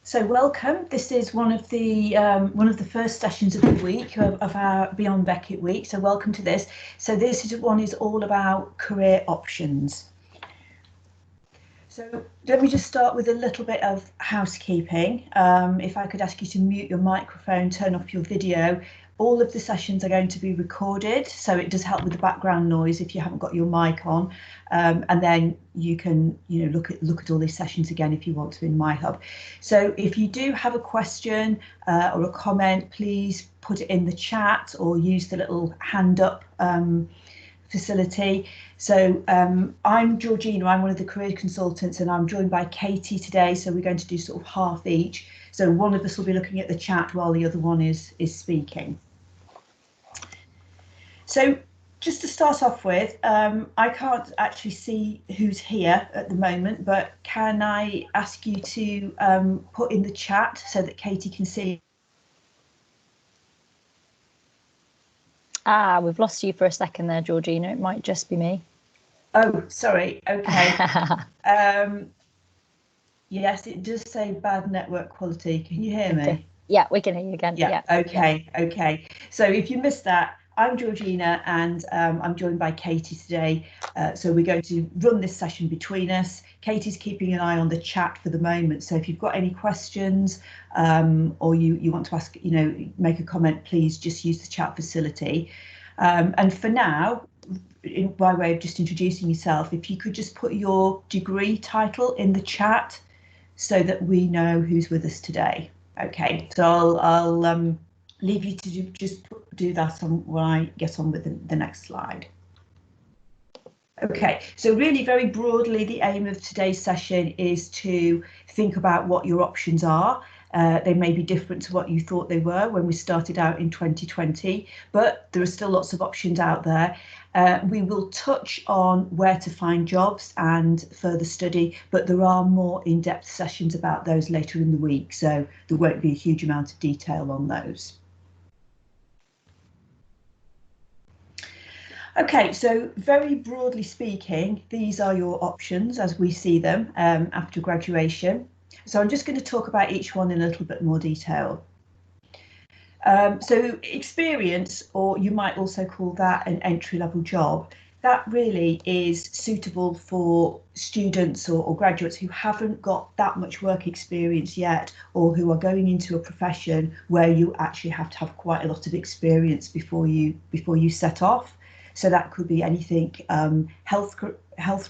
So welcome. This is one of the first sessions of the week of our Beyond Beckett week. So welcome to this. So this one is all about career options. So let me just start with a little bit of housekeeping. If I could ask you to mute your microphone, turn off your video. All of the sessions are going to be recorded, so it does help with the background noise if you haven't got your mic on, and then you can, look at all these sessions again if you want to in MyHub. So if you do have a question or a comment, please put it in the chat or use the little hand up facility. So I'm Georgina, I'm one of the career consultants, and I'm joined by Katie today. So we're going to do sort of half each. So one of us will be looking at the chat while the other one is speaking. So just to start off with, I can't actually see who's here at the moment, but can I ask you to put in the chat so that Katie can see? We've lost you for a second there, Georgina. It might just be me. Oh, sorry. Okay. Yes, it does say bad network quality. Can you hear me? Yeah, we can hear you again. Yeah. Okay. Yeah. Okay. So if you missed that, I'm Georgina, and I'm joined by Katie today. So we're going to run this session between us. Katie's keeping an eye on the chat for the moment. So if you've got any questions or you want to ask, make a comment, please just use the chat facility. And for now, by way of just introducing yourself, if you could just put your degree title in the chat so that we know who's with us today. Okay, so I'll leave you to just do that when I get on with the next slide. Okay, so really very broadly, the aim of today's session is to think about what your options are. They may be different to what you thought they were when we started out in 2020, but there are still lots of options out there. We will touch on where to find jobs and further study, but there are more in-depth sessions about those later in the week, so there won't be a huge amount of detail on those. Okay, so very broadly speaking, these are your options as we see them after graduation. So I'm just going to talk about each one in a little bit more detail. So experience, or you might also call that an entry-level job, that really is suitable for students or graduates who haven't got that much work experience yet, or who are going into a profession where you actually have to have quite a lot of experience before you set off. So that could be anything health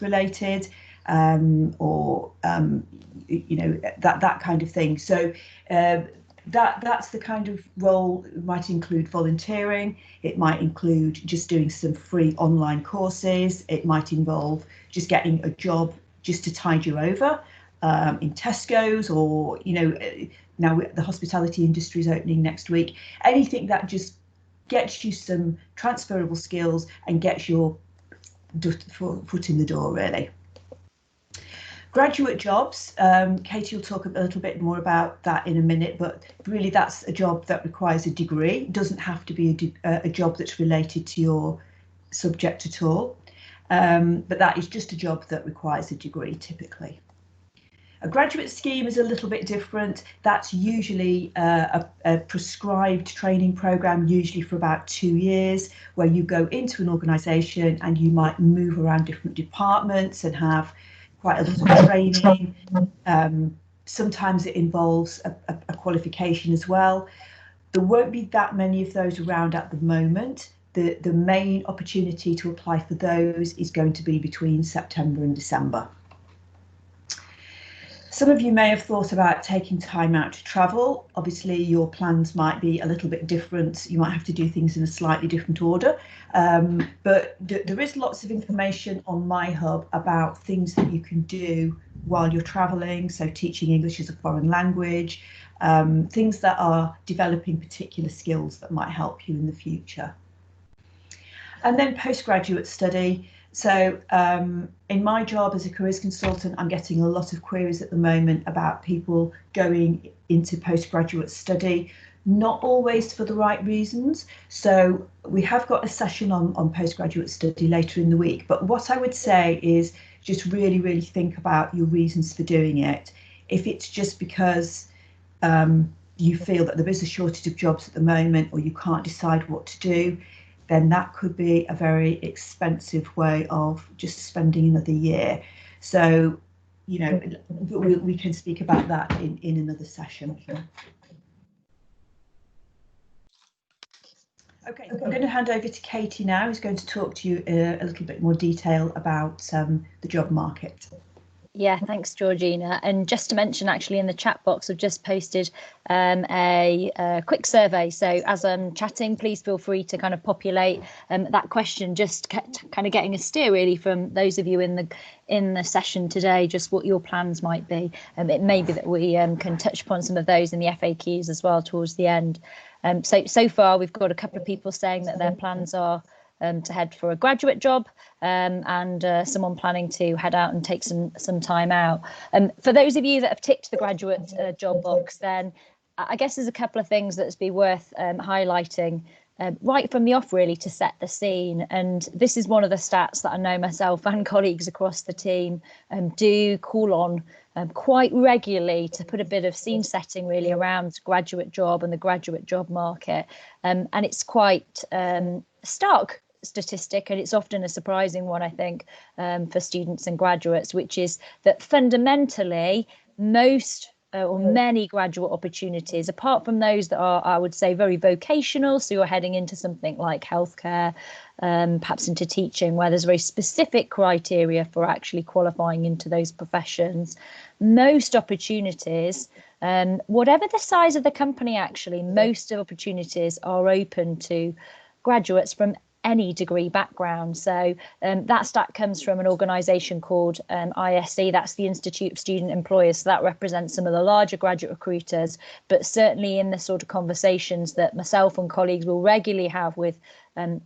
related, or that kind of thing. So that's the kind of role. It might include volunteering. It might include just doing some free online courses. It might involve just getting a job just to tide you over in Tesco's, or now the hospitality industry is opening next week. Anything that just gets you some transferable skills and gets your foot in the door, really. Graduate jobs, Katie will talk a little bit more about that in a minute, but really that's a job that requires a degree. It doesn't have to be a job that's related to your subject at all, but that is just a job that requires a degree typically. A graduate scheme is a little bit different. That's usually a prescribed training programme, usually for about 2 years, where you go into an organisation and you might move around different departments and have quite a lot of training. Sometimes it involves a qualification as well. There won't be that many of those around at the moment. The main opportunity to apply for those is going to be between September and December. Some of you may have thought about taking time out to travel. Obviously, your plans might be a little bit different. You might have to do things in a slightly different order. But there is lots of information on MyHub about things that you can do while you're traveling. So teaching English as a foreign language, things that are developing particular skills that might help you in the future. And then postgraduate study. So in my job as a careers consultant, I'm getting a lot of queries at the moment about people going into postgraduate study, not always for the right reasons. So we have got a session on postgraduate study later in the week. But what I would say is just really think about your reasons for doing it. If it's just because you feel that there is a shortage of jobs at the moment, or you can't decide what to do, then that could be a very expensive way of just spending another year. So, we can speak about that in another session. Okay, I'm going to hand over to Katie now, who's going to talk to you a little bit more detail about the job market. Yeah, thanks, Georgina. And just to mention, actually, in the chat box, I've just posted a quick survey. So as I'm chatting, please feel free to kind of populate that question, just kind of getting a steer really from those of you in the session today, just what your plans might be. It may be that we can touch upon some of those in the FAQs as well towards the end. So far, we've got a couple of people saying that their plans are to head for a graduate job, and someone planning to head out and take some time out. For those of you that have ticked the graduate job box, then I guess there's a couple of things that's be worth highlighting right from the off, really, to set the scene. And this is one of the stats that I know myself and colleagues across the team do call on quite regularly, to put a bit of scene setting really around graduate job and the graduate job market. And it's quite stark statistic, and it's often a surprising one, I think, for students and graduates, which is that fundamentally most or many graduate opportunities, apart from those that are, I would say, very vocational, so you're heading into something like healthcare, perhaps into teaching, where there's very specific criteria for actually qualifying into those professions. Most opportunities, whatever the size of the company, actually, most opportunities are open to graduates from any degree background. So that stat comes from an organisation called ISE, that's the Institute of Student Employers. So that represents some of the larger graduate recruiters, but certainly in the sort of conversations that myself and colleagues will regularly have with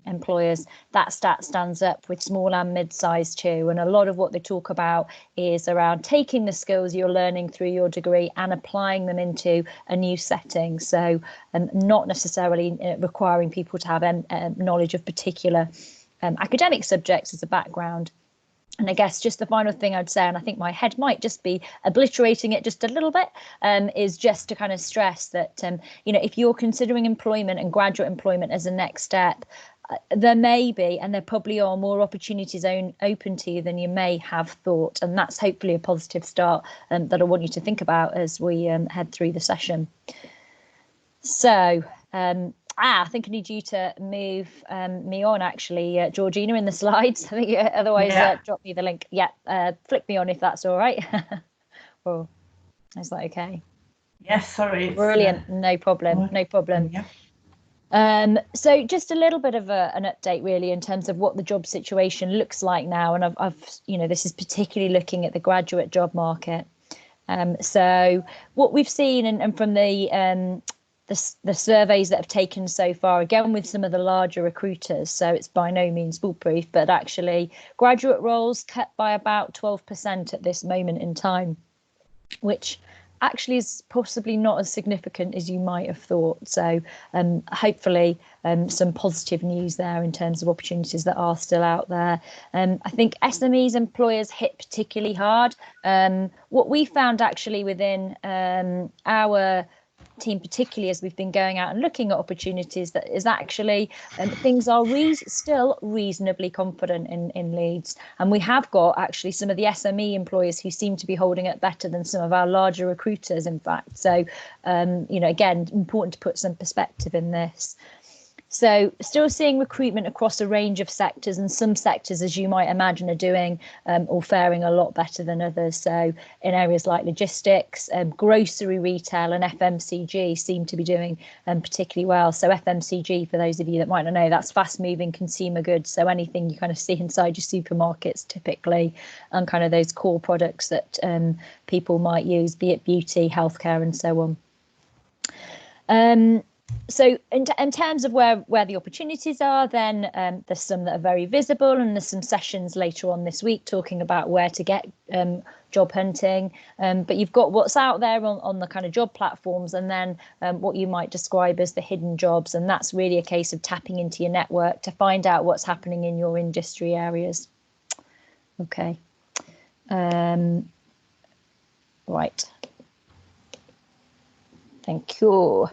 employers, that stat stands up with small and mid-sized too. And a lot of what they talk about is around taking the skills you're learning through your degree and applying them into a new setting. So not necessarily requiring people to have knowledge of particular academic subjects as a background. And I guess just the final thing I'd say, and I think my head might just be obliterating it just a little bit, is just to kind of stress that, if you're considering employment and graduate employment as a next step, there may be, and there probably are, more opportunities open to you than you may have thought. And that's hopefully a positive start that I want you to think about as we head through the session. So, I think I need you to move me on, actually, Georgina, in the slides. I think otherwise, drop me the link. Yeah, flick me on if that's all right. Oh, is that okay? Yes, sorry. Brilliant. No problem. No problem. Yeah. So just a little bit of an update, really, in terms of what the job situation looks like now. And I've this is particularly looking at the graduate job market. So what we've seen, and from the surveys that have taken so far, again with some of the larger recruiters, so it's by no means foolproof, but actually graduate roles cut by about 12% at this moment in time, which actually is possibly not as significant as you might have thought. So hopefully some positive news there in terms of opportunities that are still out there. I think SMEs employers hit particularly hard. What we found actually within our team, particularly as we've been going out and looking at opportunities, that is actually things are still reasonably confident in Leeds, and we have got actually some of the SME employers who seem to be holding it better than some of our larger recruiters, in fact. So again, important to put some perspective in this. So still seeing recruitment across a range of sectors, and some sectors, as you might imagine, are doing or faring a lot better than others. So in areas like logistics, grocery retail and FMCG seem to be doing particularly well. So FMCG, for those of you that might not know, that's fast moving consumer goods. So anything you kind of see inside your supermarkets typically, and kind of those core products that people might use, be it beauty, healthcare and so on. So in terms of where the opportunities are, then there's some that are very visible, and there's some sessions later on this week talking about where to get job hunting. But you've got what's out there on the kind of job platforms, and then what you might describe as the hidden jobs. And that's really a case of tapping into your network to find out what's happening in your industry areas. Okay. Right. Thank you.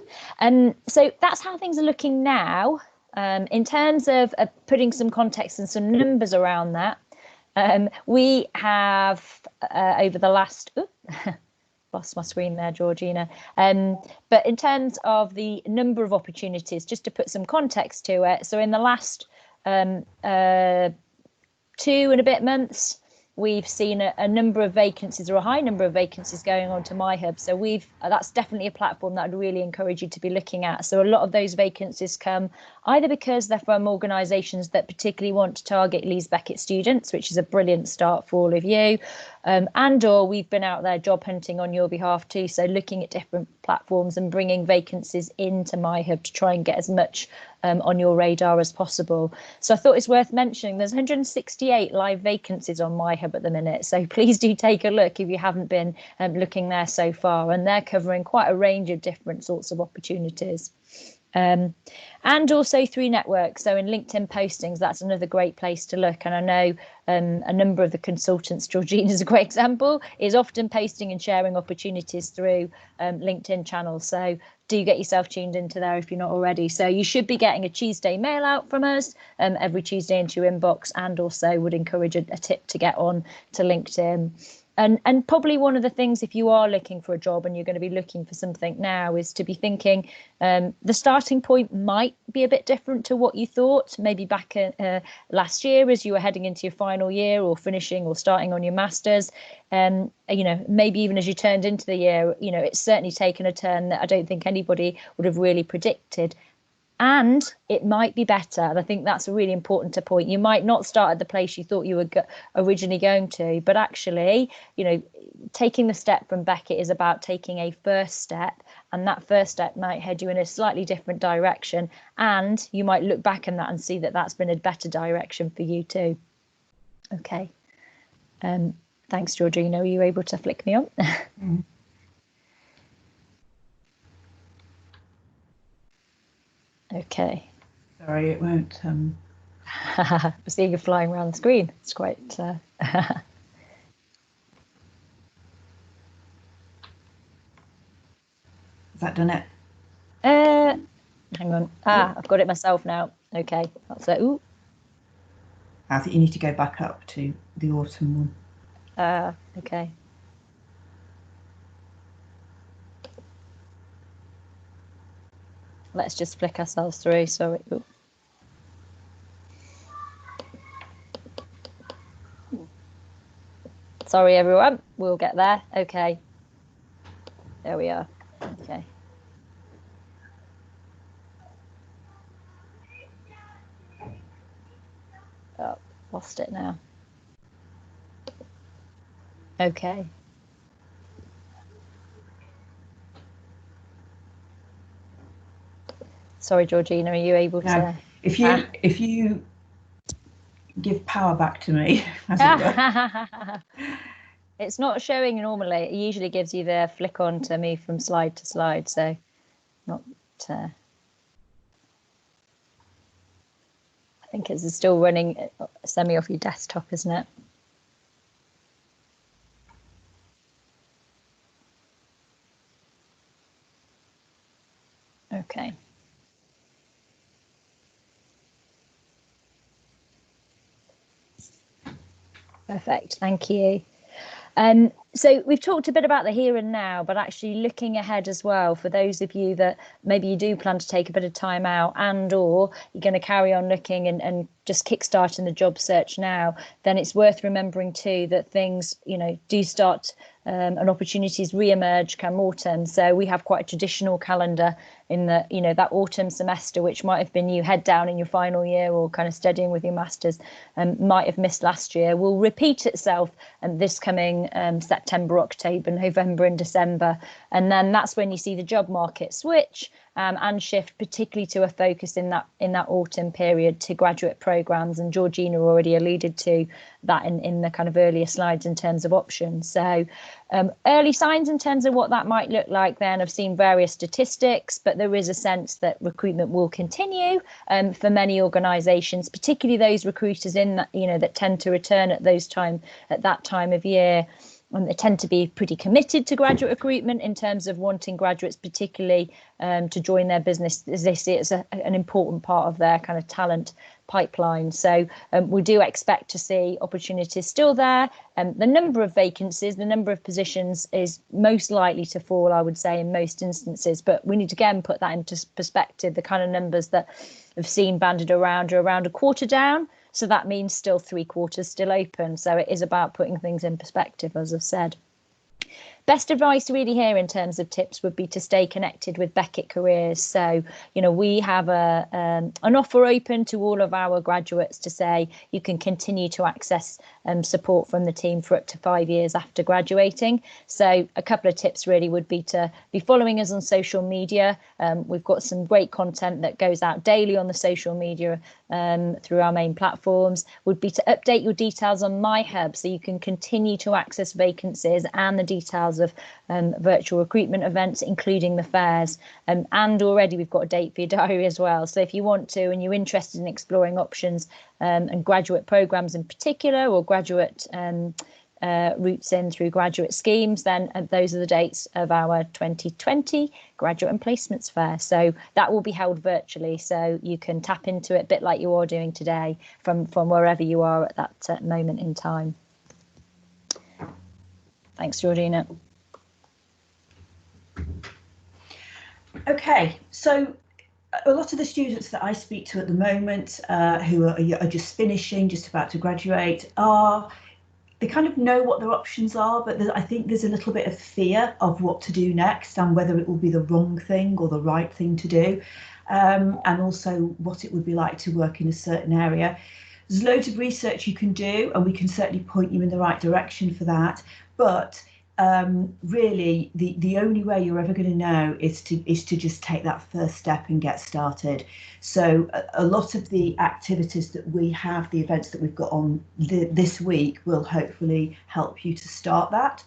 So that's how things are looking now. In terms of putting some context and some numbers around that, we have over the last, lost my screen there, Georgina. But in terms of the number of opportunities, just to put some context to it, so in the last 2 and a bit months, we've seen a number of vacancies, or a high number of vacancies, going on to MyHub. So that's definitely a platform that I'd really encourage you to be looking at. So a lot of those vacancies come either because they're from organisations that particularly want to target Leeds Beckett students, which is a brilliant start for all of you, and or we've been out there job hunting on your behalf too. So looking at different platforms and bringing vacancies into MyHub to try and get as much on your radar as possible. So I thought it's worth mentioning there's 168 live vacancies on MyHub at the minute. So please do take a look if you haven't been looking there so far. And they're covering quite a range of different sorts of opportunities. And also through networks. So in LinkedIn postings, that's another great place to look. And I know a number of the consultants, Georgina is a great example, is often posting and sharing opportunities through LinkedIn channels. So do get yourself tuned into there if you're not already. So you should be getting a Tuesday mail out from us every Tuesday into your inbox, and also would encourage a tip to get on to LinkedIn. And probably one of the things, if you are looking for a job and you're going to be looking for something now, is to be thinking the starting point might be a bit different to what you thought maybe back last year as you were heading into your final year or finishing or starting on your masters. Maybe even as you turned into the year, it's certainly taken a turn that I don't think anybody would have really predicted. And it might be better. And I think that's really important to point. You might not start at the place you thought you were originally going to, but actually, taking the step from Beckett is about taking a first step, and that first step might head you in a slightly different direction. And you might look back on that and see that that's been a better direction for you too. Okay. Thanks, Georgina. Are you able to flick me on? Mm. Okay. Sorry, it won't. I'm seeing you flying around the screen. It's quite. Has that done it? Hang on. I've got it myself now. Okay, that's it. Ooh. I think you need to go back up to the autumn one. Okay. Let's just flick ourselves through. Sorry. Ooh. Sorry, everyone. We'll get there. Okay. There we are. Okay. Oh, lost it now. Okay. Sorry, Georgina, are you able to? If you give power back to me, as it were. It's not showing normally. It usually gives you the flick on to me from slide to slide. So not. I think it's still running semi off your desktop, isn't it? Okay. Perfect. Thank you. So we've talked a bit about the here and now, but actually looking ahead as well, for those of you that maybe you do plan to take a bit of time out, and or you're going to carry on looking and just kickstarting the job search now, then it's worth remembering too that things, do start and opportunities re-emerge come autumn. So we have quite a traditional calendar in the, that autumn semester, which might have been you head down in your final year or kind of studying with your masters, might have missed last year, will repeat itself this coming September, October, November and December. And then that's when you see the job market switch and shift, particularly to a focus in that autumn period to graduate programmes. And Georgina already alluded to that in the kind of earlier slides in terms of options. So early signs in terms of what that might look like then, I've seen various statistics, but there is a sense that recruitment will continue for many organisations, particularly those recruiters in that, that tend to return at that time of year. They tend to be pretty committed to graduate recruitment in terms of wanting graduates particularly to join their business, as they see it as an important part of their kind of talent pipeline. So we do expect to see opportunities still there. The number of vacancies, the number of positions is most likely to fall, I would say, in most instances. But we need to again put that into perspective. The kind of numbers that have seen banded around are around a quarter down. So that means still 3/4 still open. So it is about putting things in perspective, as I've said. Best advice really here in terms of tips would be to stay connected with Beckett Careers. So, you know, we have an offer open to all of our graduates to say you can continue to access support from the team for up to 5 years after graduating. So a couple of tips really would be to be following us on social media. We've got some great content that goes out daily on the social media through our main platforms. Would be to update your details on MyHub so you can continue to access vacancies and the details of virtual recruitment events, including the fairs. And already we've got a date for your diary as well. So if you want to and you're interested in exploring options and graduate programs in particular, or graduate routes in through graduate schemes, then those are the dates of our 2020 Graduate and Placements Fair. So that will be held virtually, so you can tap into it a bit like you are doing today from wherever you are at that moment in time. Thanks, Georgina. Okay, so a lot of the students that I speak to at the moment who are just finishing, just about to graduate, they kind of know what their options are, but I think there's a little bit of fear of what to do next and whether it will be the wrong thing or the right thing to do, and also what it would be like to work in a certain area. There's loads of research you can do, and we can certainly point you in the right direction for that. But really, the only way you're ever going to know is to just take that first step and get started. So a lot of the activities that we have, the events that we've got on this week, will hopefully help you to start that.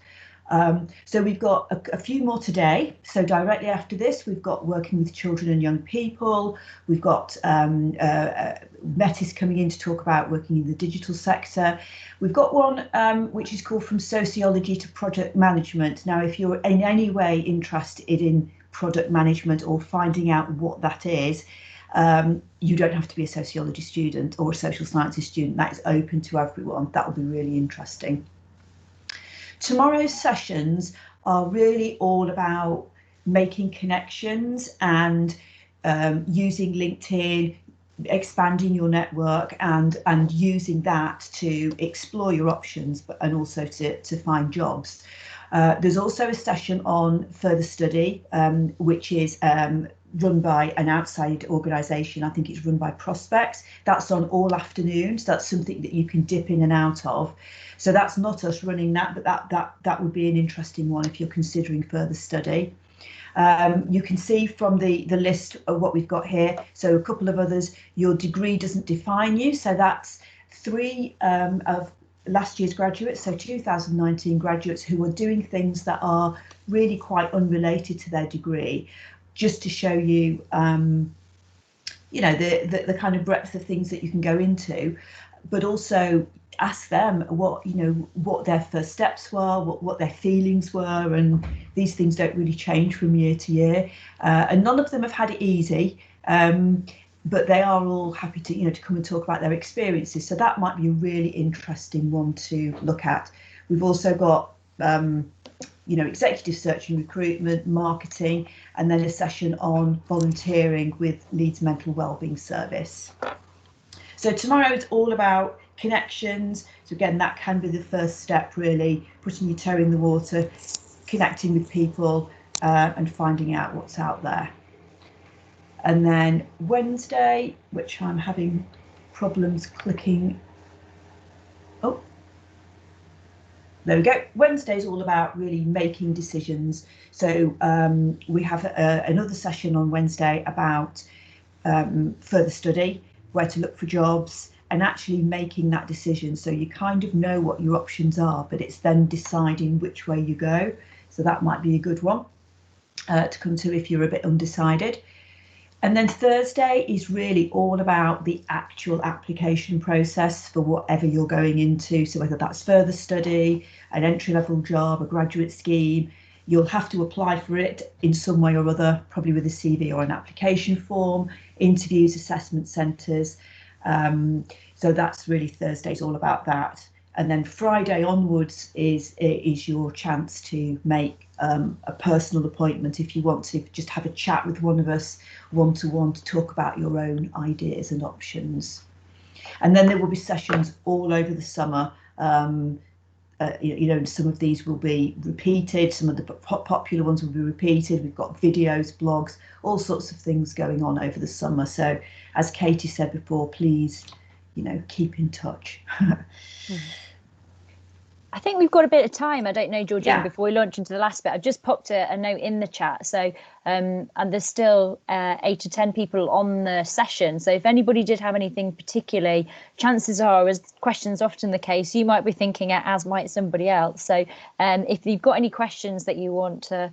So we've got a few more today. So directly after this, we've got working with children and young people. We've got Metis coming in to talk about working in the digital sector. We've got one which is called From Sociology to Project Management. Now, if you're in any way interested in product management or finding out what that is, you don't have to be a sociology student or a social sciences student. That is open to everyone. That will be really interesting. Tomorrow's sessions are really all about making connections and using LinkedIn, expanding your network and using that to explore your options, and also to find jobs. There's also a session on further study, which is run by an outside organisation. I think it's run by Prospects. That's on all afternoons. That's something that you can dip in and out of. So that's not us running that, but that would be an interesting one if you're considering further study. You can see from the list of what we've got here, so a couple of others. Your degree doesn't define you, so that's 3 of last year's graduates, so 2019 graduates who are doing things that are really quite unrelated to their degree, just to show you, you know, the kind of breadth of things that you can go into, but also ask them what their first steps were, what their feelings were, and these things don't really change from year to year, and none of them have had it easy, but they are all happy to to come and talk about their experiences. So that might be a really interesting one to look at. We've also got executive search and recruitment, marketing, and then a session on volunteering with Leeds Mental Wellbeing Service. So tomorrow it's all about connections. So again, that can be the first step, really, putting your toe in the water, connecting with people, and finding out what's out there. And then Wednesday, which I'm having problems clicking. Oh, there we go. Wednesday is all about really making decisions. So we have another session on Wednesday about further study, where to look for jobs, and actually making that decision. So you kind of know what your options are, but it's then deciding which way you go. So that might be a good one to come to if you're a bit undecided. And then Thursday is really all about the actual application process for whatever you're going into. So whether that's further study, an entry-level job, a graduate scheme, you'll have to apply for it in some way or other, probably with a CV or an application form, interviews, assessment centres. So that's really Thursday's all about that. And then Friday onwards is your chance to make a personal appointment if you want to just have a chat with one of us one-to-one to talk about your own ideas and options. And then there will be sessions all over the summer. Some of these will be repeated, some of the popular ones will be repeated. We've got videos, blogs, all sorts of things going on over the summer. So as Katie said before, please, keep in touch. I think we've got a bit of time. I don't know, Georgina, before we launch into the last bit, I've just popped a note in the chat. So, and there's still 8 to 10 people on the session. So if anybody did have anything particularly, chances are, as questions often the case, you might be thinking it, as might somebody else. So if you've got any questions that you want to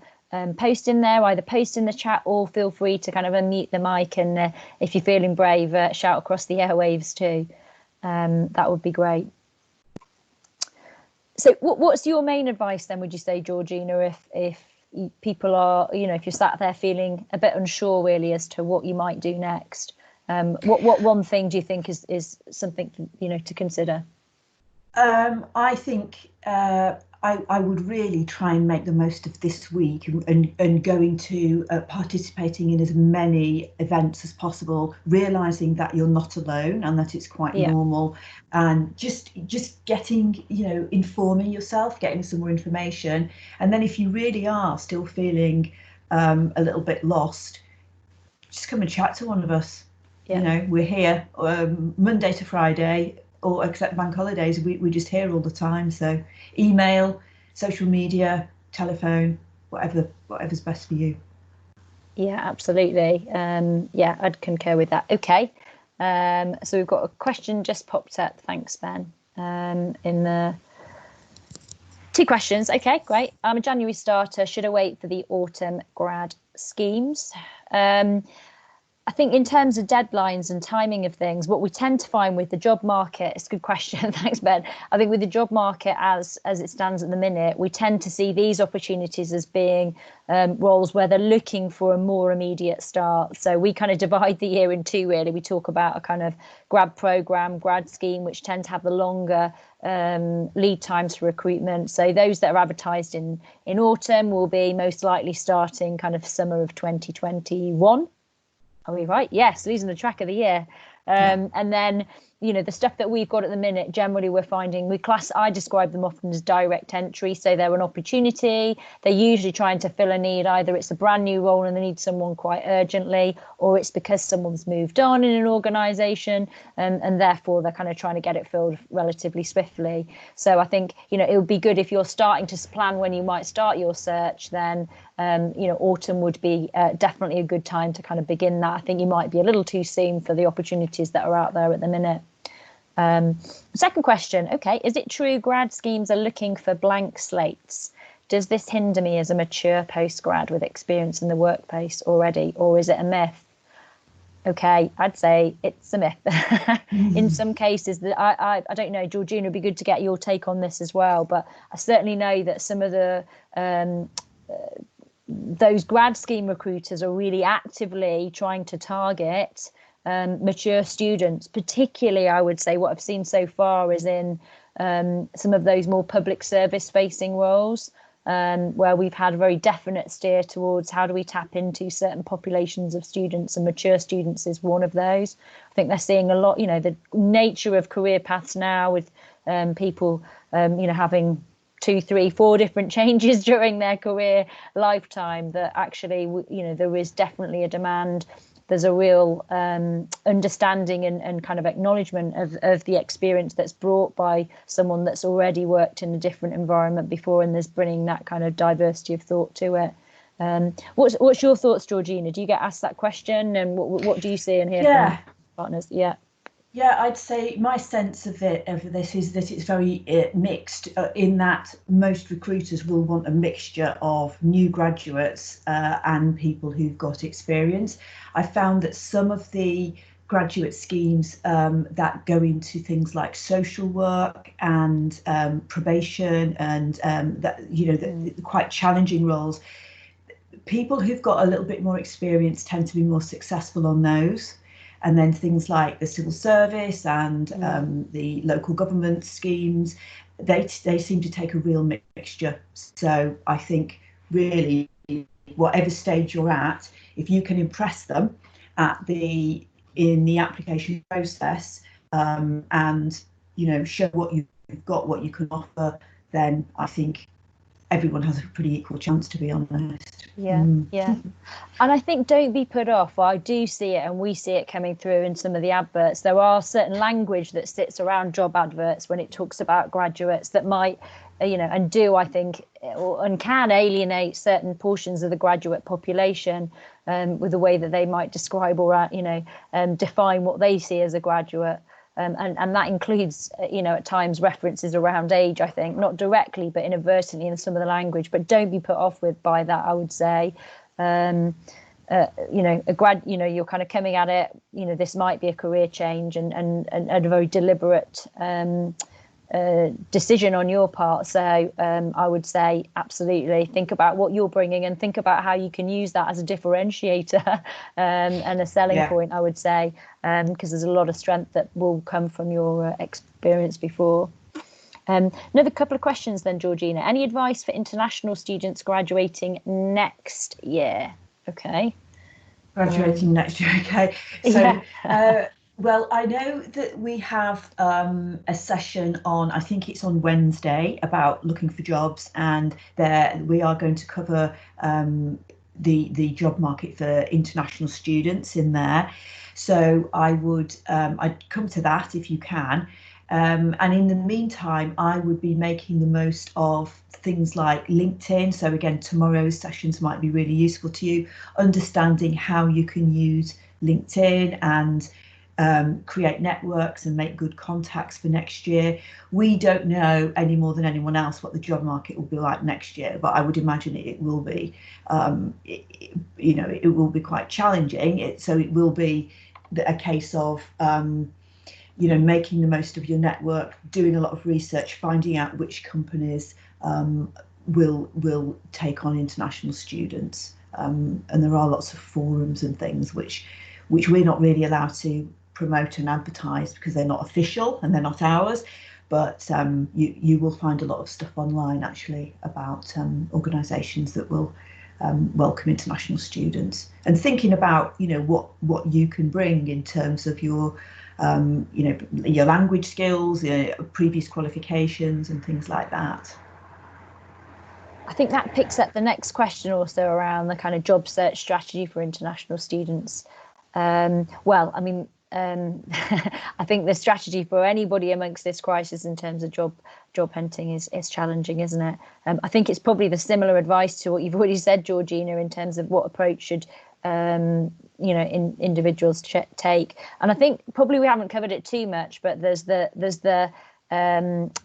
post in there, either post in the chat or feel free to kind of unmute the mic. And if you're feeling brave, shout across the airwaves too. That would be great. So what's your main advice then, would you say, Georgina, if people are, if you're sat there feeling a bit unsure really as to what you might do next? What one thing do you think is something, to consider? I think I would really try and make the most of this week and going to participating in as many events as possible, realizing that you're not alone and that it's quite normal, and just getting, informing yourself, getting some more information. And then if you really are still feeling a little bit lost, just come and chat to one of us. We're here Monday to Friday, or except bank holidays, we're just here all the time. So email, social media, telephone, whatever's best for you. Yeah, absolutely. I'd concur with that. Okay. So we've got a question just popped up. Thanks, Ben. In the 2 questions. Okay, great. I'm a January starter. Should I wait for the autumn grad schemes? I think in terms of deadlines and timing of things, what we tend to find with the job market, it's a good question, thanks, Ben. I think with the job market as it stands at the minute, we tend to see these opportunities as being roles where they're looking for a more immediate start. So we kind of divide the year in 2, really. We talk about a kind of grad program, grad scheme, which tend to have the longer lead times for recruitment. So those that are advertised in autumn will be most likely starting kind of summer of 2021. Are we right? Yes, losing the track of the year. And then, the stuff that we've got at the minute, generally we're finding I describe them often as direct entry. So they're an opportunity. They're usually trying to fill a need. Either it's a brand new role and they need someone quite urgently, or it's because someone's moved on in an organisation and therefore they're kind of trying to get it filled relatively swiftly. So I think, it would be good if you're starting to plan when you might start your search, then autumn would be definitely a good time to kind of begin that. I think you might be a little too soon for the opportunities that are out there at the minute. Second question. Okay, is it true grad schemes are looking for blank slates? Does this hinder me as a mature postgrad with experience in the workplace already, or is it a myth? Okay, I'd say it's a myth. In some cases, that I don't know, Georgina, it'd be good to get your take on this as well. But I certainly know that some of the those grad scheme recruiters are really actively trying to target mature students. Particularly, I would say what I've seen so far is in some of those more public service facing roles, where we've had a very definite steer towards how do we tap into certain populations of students, and mature students is one of those. I think they're seeing a lot, the nature of career paths now with people, having 2, 3, 4 different changes during their career lifetime, that actually, there is definitely a demand. There's a real understanding and kind of acknowledgement of the experience that's brought by someone that's already worked in a different environment before, and there's bringing that kind of diversity of thought to it. What's your thoughts, Georgina? Do you get asked that question, and what do you see and hear from partners? Yeah. Yeah, I'd say my sense of this is that it's very mixed, in that most recruiters will want a mixture of new graduates and people who've got experience. I found that some of the graduate schemes that go into things like social work and probation and that, you know, the quite challenging roles, people who've got a little bit more experience tend to be more successful on those. And then things like the civil service and the local government schemes, they seem to take a real mixture. So I think really, whatever stage you're at, if you can impress them in the application process, and show what you've got, what you can offer, then I think everyone has a pretty equal chance, to be honest. Yeah, yeah. And I think don't be put off. I do see it, and we see it coming through in some of the adverts. There are certain language that sits around job adverts when it talks about graduates that might, and do, I think, and can alienate certain portions of the graduate population with the way that they might describe or, define what they see as a graduate. And that includes, at times references around age, I think, not directly, but inadvertently in some of the language. But don't be put off by that, I would say. You're kind of coming at it, this might be a career change and a very deliberate decision on your part. So I would say absolutely think about what you're bringing and think about how you can use that as a differentiator and a selling point, I would say, because there's a lot of strength that will come from your experience before. Another couple of questions then, Georgina. Any advice for international students graduating next year? Okay. Graduating next year, okay. So, well, I know that we have a session on, I think it's on Wednesday, about looking for jobs, and there we are going to cover the job market for international students in there. So I'd come to that if you can. And in the meantime, I would be making the most of things like LinkedIn. So again, tomorrow's sessions might be really useful to you, understanding how you can use LinkedIn and create networks and make good contacts for next year. We don't know any more than anyone else what the job market will be like next year, but I would imagine it will be, it will be quite challenging. So it will be a case of making the most of your network, doing a lot of research, finding out which companies will take on international students. And there are lots of forums and things which we're not really allowed to promote and advertise because they're not official and they're not ours. But you will find a lot of stuff online actually about organisations that will welcome international students, and thinking about what you can bring in terms of your your language skills, previous qualifications and things like that. I think that picks up the next question also around the kind of job search strategy for international students. I think the strategy for anybody amongst this crisis in terms of job hunting is challenging, isn't it? I think it's probably the similar advice to what you've already said, Georgina, in terms of what approach should individuals take. And I think probably we haven't covered it too much, but there's the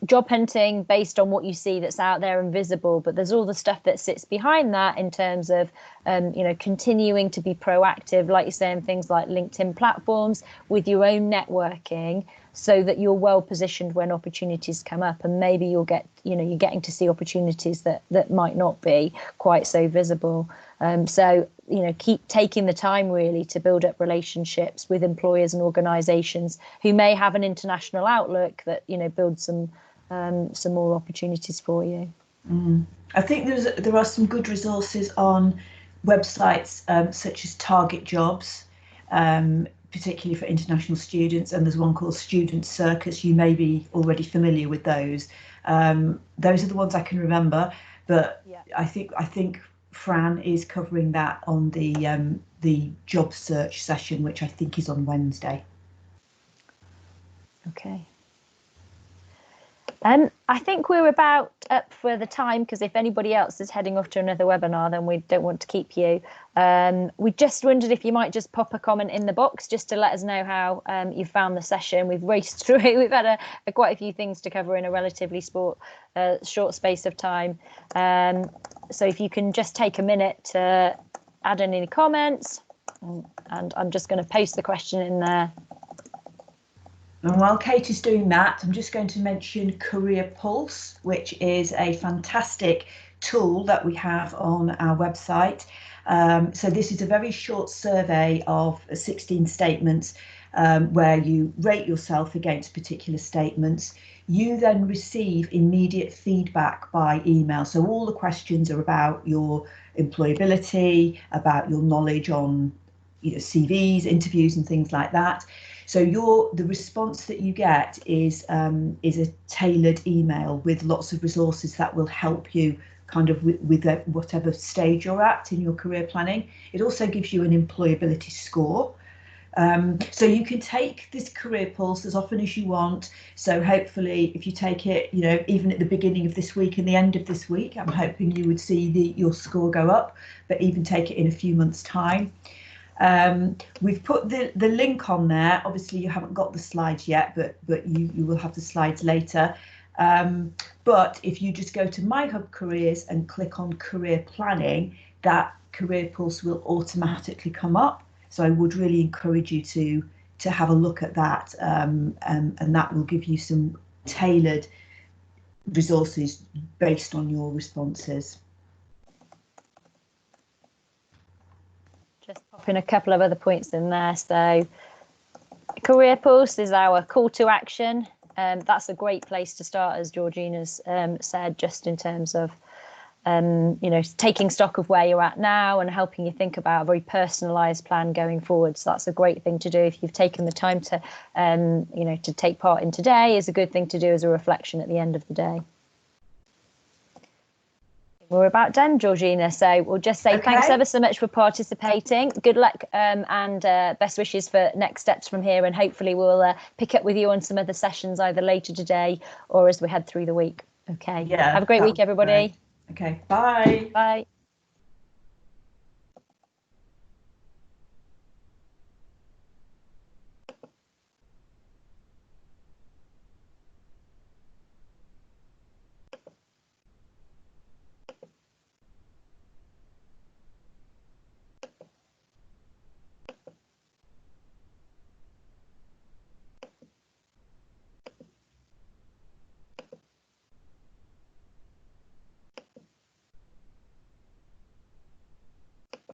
job hunting based on what you see that's out there and visible, but there's all the stuff that sits behind that in terms of continuing to be proactive, like you're saying, things like LinkedIn platforms with your own networking, so that you're well positioned when opportunities come up, and maybe you're getting to see opportunities that might not be quite so visible. So keep taking the time really to build up relationships with employers and organisations who may have an international outlook that build some more opportunities for you. I think there are some good resources on websites such as Target Jobs, particularly for international students, and there's one called Student Circus. You may be already familiar with those. Those are the ones I can remember, but I think Fran is covering that on the job search session, which I think is on Wednesday. Okay. I think we're about up for the time, because if anybody else is heading off to another webinar, then we don't want to keep you. We just wondered if you might just pop a comment in the box just to let us know how you found the session. We've raced through it. We've had quite a few things to cover in a relatively short space of time. So if you can just take a minute to add in any comments, and I'm just going to post the question in there. And while Kate is doing that, I'm just going to mention Career Pulse, which is a fantastic tool that we have on our website. So this is a very short survey of 16 statements where you rate yourself against particular statements. You then receive immediate feedback by email. So all the questions are about your employability, about your knowledge on CVs, interviews and things like that. So the response that you get is a tailored email with lots of resources that will help you kind of with whatever stage you're at in your career planning. It also gives you an employability score. So you can take this Career Pulse as often as you want. So hopefully if you take it, even at the beginning of this week and the end of this week, I'm hoping you would see your score go up, but even take it in a few months' time. We've put the link on there. Obviously you haven't got the slides yet, but you will have the slides later. But if you just go to My Hub Careers and click on Career Planning, that Career Pulse will automatically come up. So I would really encourage you to have a look at that, and that will give you some tailored resources based on your responses. Just popping a couple of other points in there. So Career Pulse is our call to action. That's a great place to start, as Georgina's said, just in terms of taking stock of where you're at now and helping you think about a very personalised plan going forward. So that's a great thing to do if you've taken the time to to take part in today. Is a good thing to do as a reflection at the end of the day. We're about done, Georgina, so we'll just say thanks ever so much for participating. Good luck and best wishes for next steps from here, and hopefully we'll pick up with you on some other sessions either later today or as we head through the week. Okay, have a great week, everybody. Okay, bye. Bye.